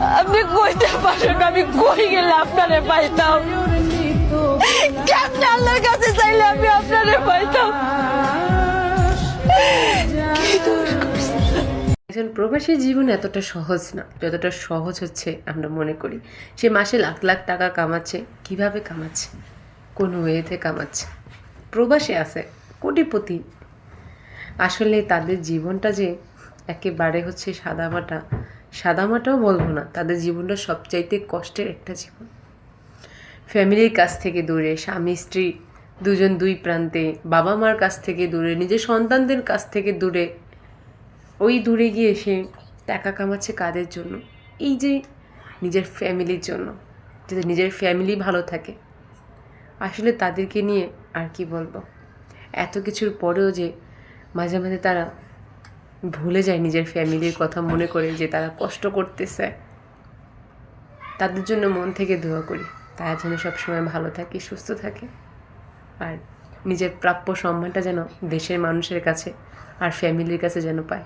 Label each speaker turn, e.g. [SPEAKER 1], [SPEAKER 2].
[SPEAKER 1] আপনি কইতে পারেন আমি কই গেলে আপনারে পাইতাম, কেমনে আল্লাহর কাছে চাইলে আমি আপনারে পাইতাম।
[SPEAKER 2] একজন প্রবাসীর জীবন এতটা সহজ না, যতটা সহজ হচ্ছে আমরা মনে করি। সে মাসে লাখ লাখ টাকা কামাচ্ছে। কিভাবে কামাচ্ছে? কোন ওয়েতে কামাচ্ছে? প্রবাসে আছে কোটিপতি। আসলে তাদের জীবনটা যে একেবারে হচ্ছে সাদামাটাও বলবো না, তাদের জীবনটা সবচাইতে কষ্টের একটা জীবন। ফ্যামিলির কাছ থেকে দূরে, স্বামী স্ত্রী দুজন দুই প্রান্তে, বাবা মার কাছ থেকে দূরে, নিজের সন্তানদের কাছ থেকে দূরে, ওই দূরে গিয়ে সে টাকা কামাচ্ছে কাদের জন্য? এই যে নিজের ফ্যামিলির জন্য, যাতে নিজের ফ্যামিলি ভালো থাকে। আসলে তাদেরকে নিয়ে আর কি বলবো, এত কিছুর পরেও যে মাঝে মাঝে তারা ভুলে যায় নিজের ফ্যামিলির কথা মনে করে, যে তারা কষ্ট করতেছে। তাদের জন্য মন থেকে দোয়া করি তারা যেন সবসময় ভালো থাকে, সুস্থ থাকে, আর নিজের প্রাপ্য সম্মানটা যেন দেশের মানুষের কাছে আর ফ্যামিলির কাছে যেন পায়।